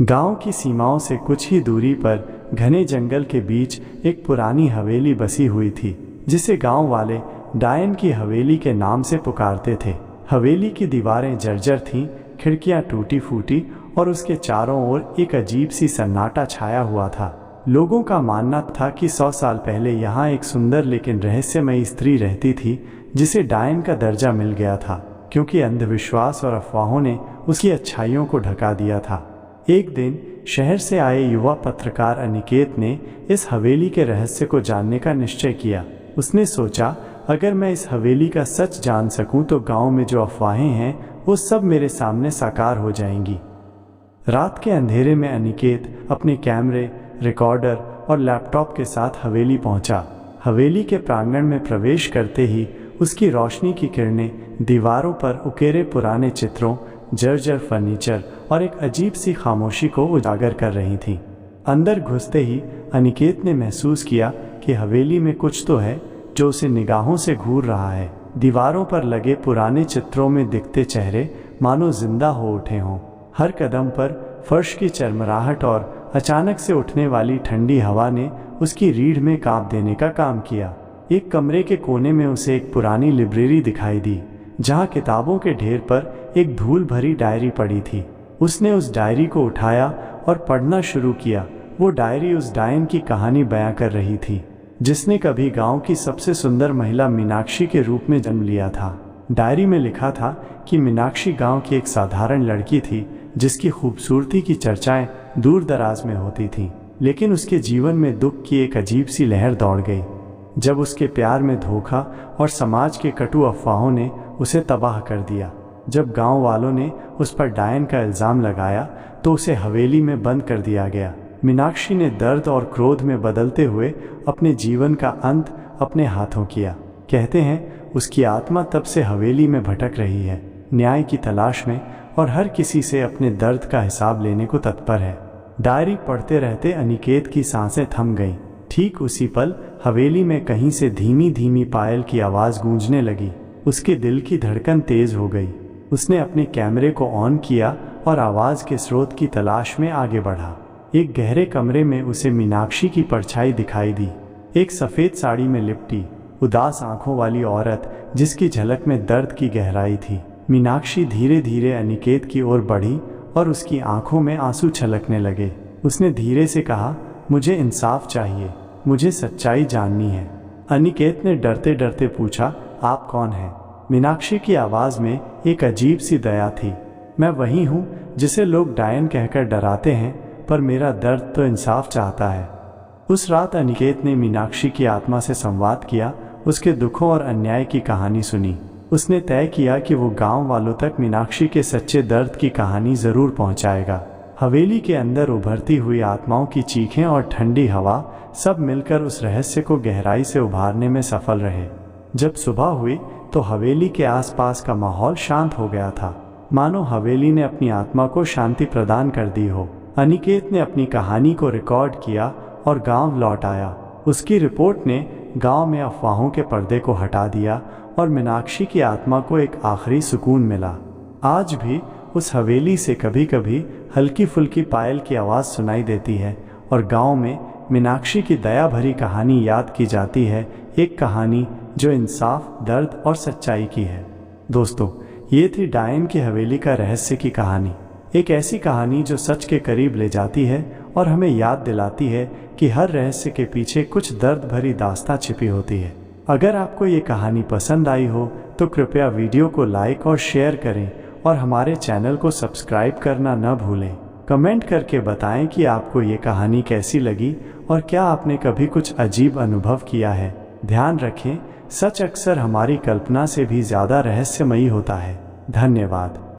गांव की सीमाओं से कुछ ही दूरी पर घने जंगल के बीच एक पुरानी हवेली बसी हुई थी, जिसे गांव वाले डायन की हवेली के नाम से पुकारते थे। हवेली की दीवारें जर्जर थीं, खिड़कियां टूटी फूटी और उसके चारों ओर एक अजीब सी सन्नाटा छाया हुआ था। लोगों का मानना था कि 100 साल पहले यहाँ एक सुंदर लेकिन रहस्यमयी स्त्री रहती थी, जिसे डायन का दर्जा मिल गया था, क्योंकि अंधविश्वास और अफवाहों ने उसकी अच्छाइयों को ढका दिया था। एक दिन शहर से आए युवा पत्रकार अनिकेत ने इस हवेली के रहस्य को जानने का निश्चय किया। उसने सोचा, अगर मैं इस हवेली का सच जान सकूं तो गांव में जो अफवाहें हैं वो सब मेरे सामने साकार हो जाएंगी। रात के अंधेरे में अनिकेत अपने कैमरे, रिकॉर्डर और लैपटॉप के साथ हवेली पहुंचा। हवेली के प्रांगण में प्रवेश करते ही उसकी रोशनी की किरणें दीवारों पर उकेरे पुराने चित्रों, जर्जर फर्नीचर और एक अजीब सी खामोशी को उजागर कर रही थी। अंदर घुसते ही अनिकेत ने महसूस किया कि हवेली में कुछ तो है जो उसे निगाहों से घूर रहा है। दीवारों पर लगे पुराने चित्रों में दिखते चेहरे मानो जिंदा हो उठे हों। हर कदम पर फर्श की चरमराहट और अचानक से उठने वाली ठंडी हवा ने उसकी रीढ़ में कांप देने का काम किया। एक कमरे के कोने में उसे एक पुरानी लाइब्रेरी दिखाई दी, जहाँ किताबों के ढेर पर एक धूल भरी डायरी पड़ी थी। उसने उस डायरी को उठाया और पढ़ना शुरू किया। वो डायरी उस डायन की कहानी बयां कर रही थी, जिसने कभी गांव की सबसे सुंदर महिला मीनाक्षी के रूप में जन्म लिया था। डायरी में लिखा था कि मीनाक्षी गांव की एक साधारण लड़की थी, जिसकी खूबसूरती की चर्चाएं दूर दराज में होती थीं, लेकिन उसके जीवन में दुख की एक अजीब सी लहर दौड़ गई, जब उसके प्यार में धोखा और समाज के कटु अफवाहों ने उसे तबाह कर दिया। जब गांव वालों ने उस पर डायन का इल्ज़ाम लगाया तो उसे हवेली में बंद कर दिया गया। मीनाक्षी ने दर्द और क्रोध में बदलते हुए अपने जीवन का अंत अपने हाथों किया। कहते हैं उसकी आत्मा तब से हवेली में भटक रही है, न्याय की तलाश में, और हर किसी से अपने दर्द का हिसाब लेने को तत्पर है। डायरी पढ़ते रहते अनिकेत की सांसें थम गईं। ठीक उसी पल हवेली में कहीं से धीमी धीमी पायल की आवाज़ गूंजने लगी। उसके दिल की धड़कन तेज हो गई। उसने अपने कैमरे को ऑन किया और आवाज़ के स्रोत की तलाश में आगे बढ़ा। एक गहरे कमरे में उसे मीनाक्षी की परछाई दिखाई दी, एक सफ़ेद साड़ी में लिपटी, उदास आंखों वाली औरत जिसकी झलक में दर्द की गहराई थी। मीनाक्षी धीरे धीरे अनिकेत की ओर बढ़ी और उसकी आंखों में आंसू छलकने लगे। उसने धीरे से कहा, मुझे इंसाफ चाहिए, मुझे सच्चाई जाननी है। अनिकेत ने डरते डरते पूछा, आप कौन हैं? मीनाक्षी की आवाज़ में एक अजीब सी दया थी। मैं वही हूँ जिसे लोग डायन कहकर डराते हैं, पर मेरा दर्द तो इंसाफ चाहता है। उस रात अनिकेत ने मीनाक्षी की आत्मा से संवाद किया, उसके दुखों और अन्याय की कहानी सुनी। उसने तय किया कि वो गांव वालों तक मीनाक्षी के सच्चे दर्द की कहानी ज़रूर पहुंचाएगा। हवेली के अंदर उभरती हुई आत्माओं की चीखें और ठंडी हवा सब मिलकर उस रहस्य को गहराई से उभारने में सफल रहे। जब सुबह हुई तो हवेली के आसपास का माहौल शांत हो गया था, मानो हवेली ने अपनी आत्मा को शांति प्रदान कर दी हो। अनिकेत ने अपनी कहानी को रिकॉर्ड किया और गांव लौट आया। उसकी रिपोर्ट ने गांव में अफवाहों के पर्दे को हटा दिया और मीनाक्षी की आत्मा को एक आखिरी सुकून मिला। आज भी उस हवेली से कभी कभी हल्की फुल्की पायल की आवाज़ सुनाई देती है और गांव में मीनाक्षी की दया भरी कहानी याद की जाती है, एक कहानी जो इंसाफ, दर्द और सच्चाई की है। दोस्तों, ये थी डायन की हवेली का रहस्य की कहानी। एक ऐसी कहानी जो सच के करीब ले जाती है और हमें याद दिलाती है कि हर रहस्य के पीछे कुछ दर्द भरी दास्तां छिपी होती है। अगर आपको ये कहानी पसंद आई हो तो कृपया वीडियो को लाइक और शेयर करें और हमारे चैनल को सब्सक्राइब करना न भूलें। कमेंट करके बताएं कि आपको ये कहानी कैसी लगी और क्या आपने कभी कुछ अजीब अनुभव किया है। ध्यान रखें, सच अक्सर हमारी कल्पना से भी ज़्यादा रहस्यमयी होता है। धन्यवाद।